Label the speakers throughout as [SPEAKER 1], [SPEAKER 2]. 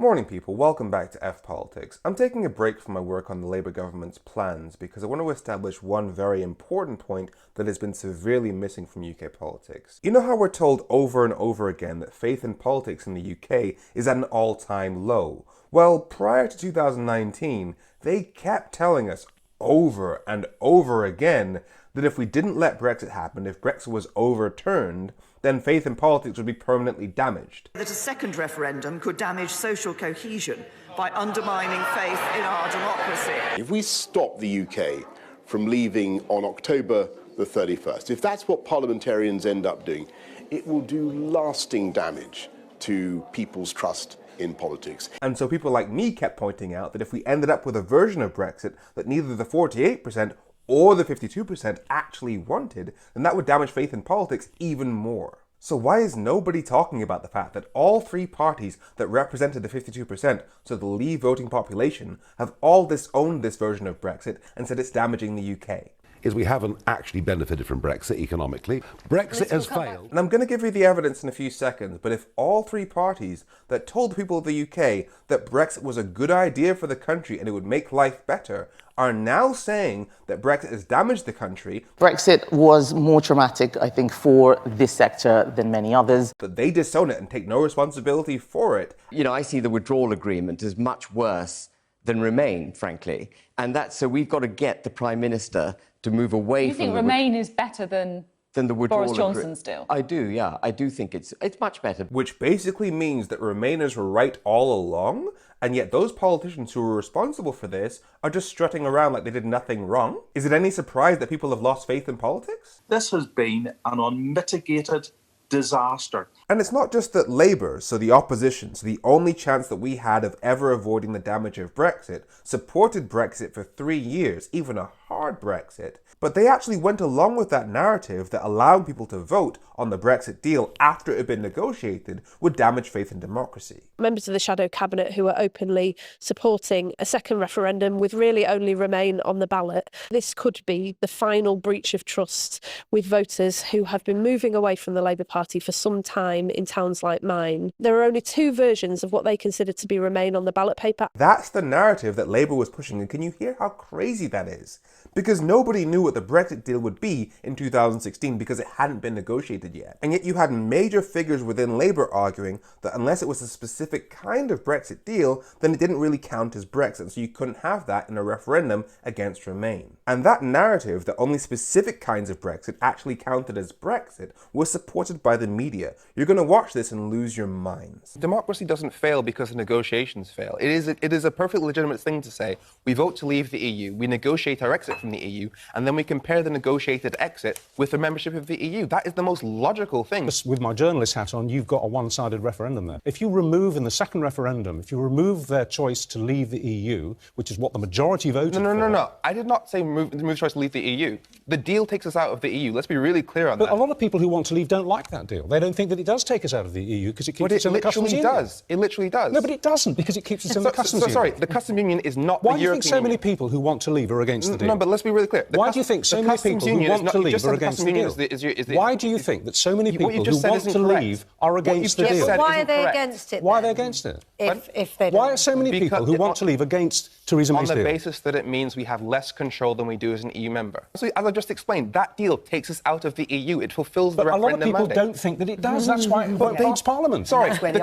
[SPEAKER 1] Morning people, welcome back to F Politics. I'm taking a break from my work on the Labour government's plans because I want to establish one very important point that has been severely missing from UK politics. You know how we're told over and over again that faith in politics in the UK is at an all-time low? Well, prior to 2019, they kept telling us over and over again that if we didn't let Brexit happen, if Brexit was overturned, then faith in politics would be permanently damaged.
[SPEAKER 2] That a second referendum could damage social cohesion by undermining faith in our democracy.
[SPEAKER 3] If we stop the UK from leaving on October the 31st, if that's what parliamentarians end up doing, it will do lasting damage to people's trust in politics.
[SPEAKER 1] And so people like me kept pointing out that if we ended up with a version of Brexit that neither the 48% or the 52% actually wanted, then that would damage faith in politics even more. So why is nobody talking about the fact that all three parties that represented the 52%, so the Leave voting population, have all disowned this version of Brexit and said it's damaging the UK?
[SPEAKER 4] Is we haven't actually benefited from Brexit economically. Brexit has failed.
[SPEAKER 1] And I'm going to give you the evidence in a few seconds, but if all three parties that told the people of the UK that Brexit was a good idea for the country and it would make life better, are now saying that Brexit has damaged the country.
[SPEAKER 5] Brexit was more traumatic, I think, for this sector than many others.
[SPEAKER 1] That they disown it and take no responsibility for it.
[SPEAKER 6] You know, I see the withdrawal agreement as much worse than Remain, frankly. And that's so we've got to get the Prime Minister to move away
[SPEAKER 7] you
[SPEAKER 6] from
[SPEAKER 7] think Remain is better than
[SPEAKER 6] the withdrawal
[SPEAKER 7] Boris Johnson's deal?
[SPEAKER 6] I do, yeah. I do think it's much better.
[SPEAKER 1] Which basically means that Remainers were right all along, and yet those politicians who were responsible for this are just strutting around like they did nothing wrong? Is it any surprise that people have lost faith in politics?
[SPEAKER 8] This has been an unmitigated disaster.
[SPEAKER 1] And it's not just that Labour, so the opposition, so the only chance that we had of ever avoiding the damage of Brexit, supported Brexit for 3 years, even a hard Brexit, but they actually went along with that narrative that allowing people to vote on the Brexit deal after it had been negotiated would damage faith in democracy.
[SPEAKER 9] Members of the shadow cabinet who are openly supporting a second referendum with really only Remain on the ballot. This could be the final breach of trust with voters who have been moving away from the Labour Party for some time in towns like mine. There are only two versions of what they consider to be Remain on the ballot paper.
[SPEAKER 1] That's the narrative that Labour was pushing, and can you hear how crazy that is? Because nobody knew what the Brexit deal would be in 2016 because it hadn't been negotiated yet. And yet you had major figures within Labour arguing that unless it was a specific kind of Brexit deal, then it didn't really count as Brexit, so you couldn't have that in a referendum against Remain. And that narrative that only specific kinds of Brexit actually counted as Brexit was supported by the media. You're going to watch this and lose your minds. Democracy doesn't fail because the negotiations fail. It is a perfectly legitimate thing to say, we vote to leave the EU, we negotiate our exit from the EU, and then we compare the negotiated exit with the membership of the EU. That is the most logical thing.
[SPEAKER 10] With my journalist hat on, you've got a one-sided referendum there. If you remove in the second referendum, if you remove their choice to leave the EU, which is what the majority voted for...
[SPEAKER 1] No. I did not say remove choice to leave the EU. The deal takes us out of the EU. Let's be really clear on that.
[SPEAKER 10] But a lot of people who want to leave don't like that deal. They don't think that it does take us out of the EU because it keeps us in the customs union.
[SPEAKER 1] It literally does.
[SPEAKER 10] No, but it doesn't because it keeps us in the customs union.
[SPEAKER 1] Sorry, the customs union is not
[SPEAKER 10] Why
[SPEAKER 1] the
[SPEAKER 10] do you
[SPEAKER 1] European
[SPEAKER 10] think so many
[SPEAKER 1] Union.
[SPEAKER 10] people who want to leave are against the deal?
[SPEAKER 1] No, but let's be really clear.
[SPEAKER 10] Why do you think so many people who want to leave are against the deal? Why do you think that so many people who want to leave are against the deal?
[SPEAKER 11] Why are they against it?
[SPEAKER 10] Why are they against it?
[SPEAKER 11] If they don't.
[SPEAKER 10] Why are so many people who want to leave against Theresa May's deal?
[SPEAKER 1] On the basis that it means we have less control than we do as an EU member. So, as I just explained, that deal takes us out of the EU. It fulfills the referendum mandate.
[SPEAKER 10] But a lot of people don't think that it does. That's why it won't pass Parliament.
[SPEAKER 1] Sorry, the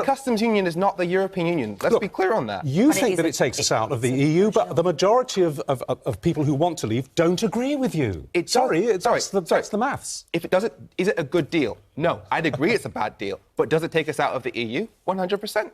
[SPEAKER 1] customs union is not the European Union. Let's be clear on that.
[SPEAKER 10] You think that it takes us out of the EU, but the majority of people who want to leave don't agree with you. That's the maths.
[SPEAKER 1] If it does it, is it a good deal? No, I'd agree it's a bad deal. But does it take us out of the EU? 100%.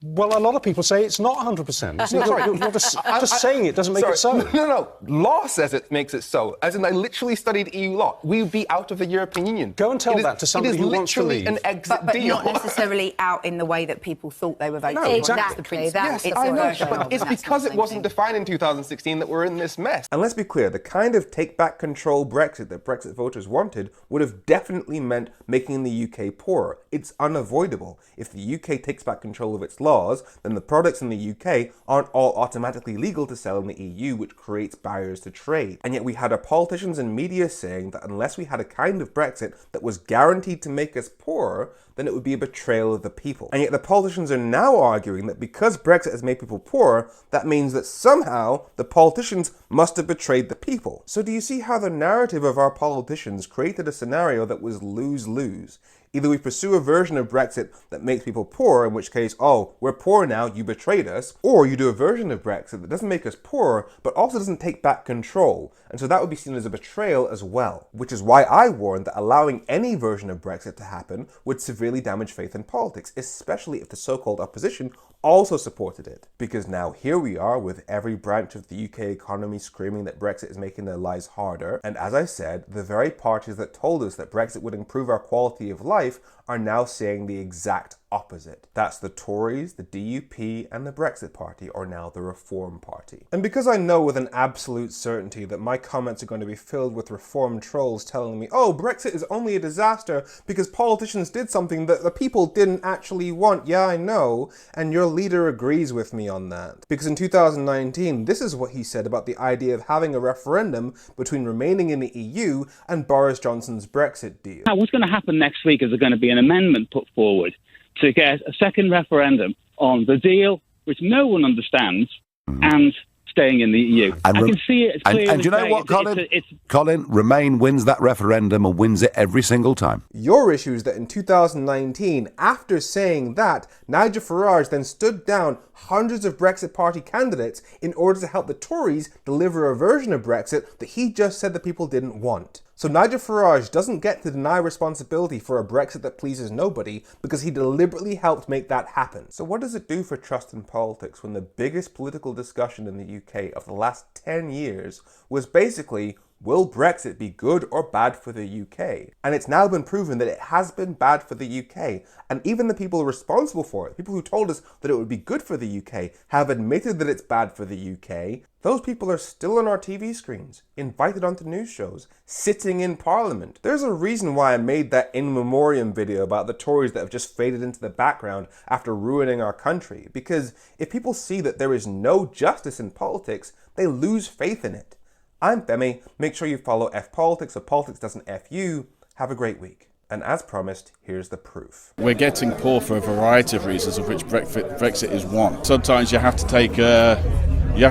[SPEAKER 10] Well, a lot of people say it's not 100%. You're just saying it doesn't make it so.
[SPEAKER 1] No. Law says it makes it so. As in, I literally studied EU law. We'd be out of the European Union.
[SPEAKER 10] Go and tell that to somebody who wants to leave.
[SPEAKER 1] It is literally an exit
[SPEAKER 11] but
[SPEAKER 1] deal.
[SPEAKER 11] not necessarily out in the way that people thought they were voting.
[SPEAKER 10] No,
[SPEAKER 11] exactly.
[SPEAKER 1] Yes, I know. But it's because it wasn't defined in 2016 that we're in this mess. And let's be clear, the kind of take-back control Brexit that Brexit voters wanted would have definitely meant making the UK poorer. It's unavoidable. If the UK takes back control of its law, laws, then the products in the UK aren't all automatically legal to sell in the EU, which creates barriers to trade. And yet we had our politicians and media saying that unless we had a kind of Brexit that was guaranteed to make us poorer, then it would be a betrayal of the people. And yet the politicians are now arguing that because Brexit has made people poorer, that means that somehow the politicians must have betrayed the people. So do you see how the narrative of our politicians created a scenario that was lose-lose? Either we pursue a version of Brexit that makes people poor, in which case, oh, we're poor now, you betrayed us, or you do a version of Brexit that doesn't make us poorer, but also doesn't take back control. And so that would be seen as a betrayal as well. Which is why I warned that allowing any version of Brexit to happen would severely damage faith in politics, especially if the so-called opposition also supported it. Because now here we are with every branch of the UK economy screaming that Brexit is making their lives harder. And as I said, the very parties that told us that Brexit would improve our quality of life are now saying the exact opposite. That's the Tories, the DUP, and the Brexit Party, or now the Reform Party. And because I know with an absolute certainty that my comments are going to be filled with Reform trolls telling me, oh, Brexit is only a disaster because politicians did something that the people didn't actually want. Yeah, I know. And your leader agrees with me on that. Because in 2019, this is what he said about the idea of having a referendum between remaining in the EU and Boris Johnson's Brexit deal.
[SPEAKER 12] Now, what's going to happen next week is there's going to be an amendment put forward to get a second referendum on the deal, which no one understands, and staying in the EU. I can see it as clear
[SPEAKER 4] and do you know what, Colin? Colin, Remain wins that referendum and wins it every single time.
[SPEAKER 1] Your issue is that in 2019, after saying that, Nigel Farage then stood down hundreds of Brexit Party candidates in order to help the Tories deliver a version of Brexit that he just said the people didn't want. So Nigel Farage doesn't get to deny responsibility for a Brexit that pleases nobody because he deliberately helped make that happen. So what does it do for trust in politics when the biggest political discussion in the UK of the last 10 years was basically, will Brexit be good or bad for the UK? And it's now been proven that it has been bad for the UK. And even the people responsible for it, people who told us that it would be good for the UK, have admitted that it's bad for the UK. Those people are still on our TV screens, invited onto news shows, sitting in Parliament. There's a reason why I made that in memoriam video about the Tories that have just faded into the background after ruining our country. Because if people see that there is no justice in politics, they lose faith in it. I'm Femi. Make sure you follow F Politics so politics doesn't F you. Have a great week. And as promised, here's the proof.
[SPEAKER 13] We're getting poor for a variety of reasons, of which Brexit is one. Sometimes you have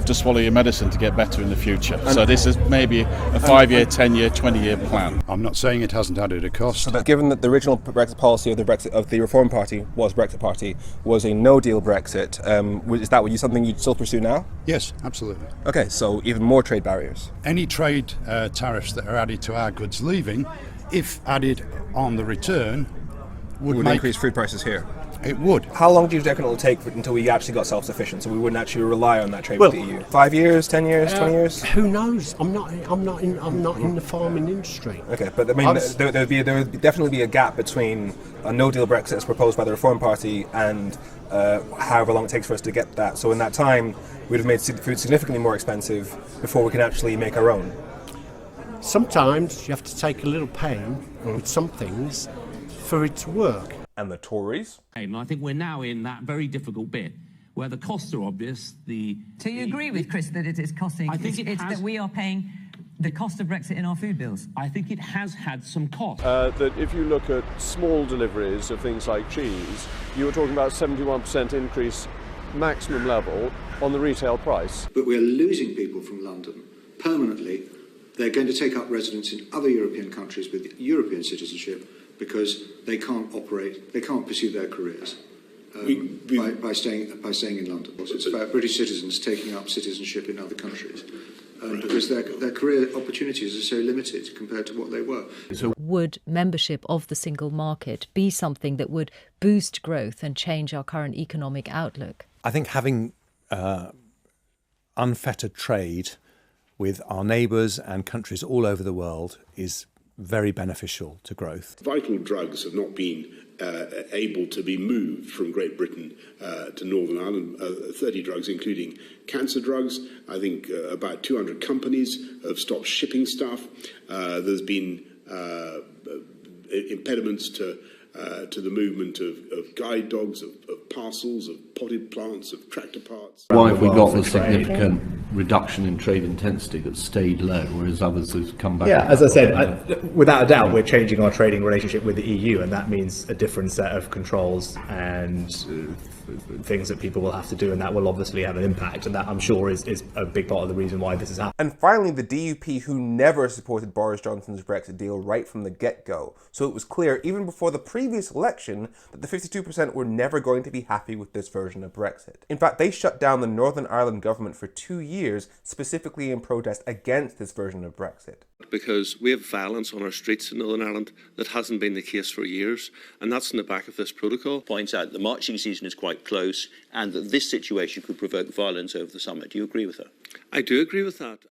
[SPEAKER 13] to swallow your medicine to get better in the future. So this is maybe a 5-year, 10-year, 20-year plan.
[SPEAKER 14] I'm not saying it hasn't added a cost.
[SPEAKER 1] So given that the original Brexit policy of the Reform Party was a no-deal Brexit, is that something you'd still pursue now?
[SPEAKER 14] Yes, absolutely.
[SPEAKER 1] Okay, so even more trade barriers.
[SPEAKER 14] Any trade tariffs that are added to our goods leaving, if added on the return, would
[SPEAKER 1] increase food prices here.
[SPEAKER 14] It would.
[SPEAKER 1] How long do you reckon it will take until we actually got self-sufficient, so we wouldn't actually rely on that trade with the EU? 5 years, 10 years, 20 years?
[SPEAKER 15] Who knows? I'm not in the farming industry.
[SPEAKER 1] Okay, but I mean, there would definitely be a gap between a no-deal Brexit as proposed by the Reform Party and however long it takes for us to get that. So in that time, we'd have made food significantly more expensive before we can actually make our own.
[SPEAKER 15] Sometimes you have to take a little pain with some things for it to work.
[SPEAKER 1] And the Tories?
[SPEAKER 16] And I think we're now in that very difficult bit where the costs are obvious.
[SPEAKER 17] So you agree with Chris that it is costing?
[SPEAKER 16] I think
[SPEAKER 17] that we are paying the cost of Brexit in our food bills?
[SPEAKER 16] I think it has had some cost.
[SPEAKER 18] That if you look at small deliveries of things like cheese, you were talking about 71% increase maximum level on the retail price.
[SPEAKER 19] But we're losing people from London permanently. They're going to take up residence in other European countries with European citizenship because they can't pursue their careers by staying in London. It's about British citizens taking up citizenship in other countries because their career opportunities are so limited compared to what they were.
[SPEAKER 20] Would membership of the single market be something that would boost growth and change our current economic outlook?
[SPEAKER 21] I think having unfettered trade with our neighbours and countries all over the world is very beneficial to growth.
[SPEAKER 22] Vital drugs have not been able to be moved from Great Britain to Northern Ireland, 30 drugs, including cancer drugs. I think about 200 companies have stopped shipping stuff. There's been impediments to the movement of guide dogs, of parcels, of potted plants, of tractor parts.
[SPEAKER 2] Why have we got a significant reduction in trade intensity that's stayed low, whereas others have come back?
[SPEAKER 3] Yeah, as I said, without a doubt, we're changing our trading relationship with the EU, and that means a different set of controls and things that people will have to do, and that will obviously have an impact, and that, I'm sure, is a big part of the reason why this has happened.
[SPEAKER 1] And finally, the DUP, who never supported Boris Johnson's Brexit deal right from the get-go. So it was clear, even before the previous election, that the 52% were never going to be happy with this version of Brexit. In fact, they shut down the Northern Ireland government for 2 years, specifically in protest against this version of Brexit.
[SPEAKER 23] Because we have violence on our streets in Northern Ireland that hasn't been the case for years, and that's in the back of this protocol.
[SPEAKER 24] Points out the marching season is quite close and that this situation could provoke violence over the summer. Do you agree with that?
[SPEAKER 23] I do agree with that.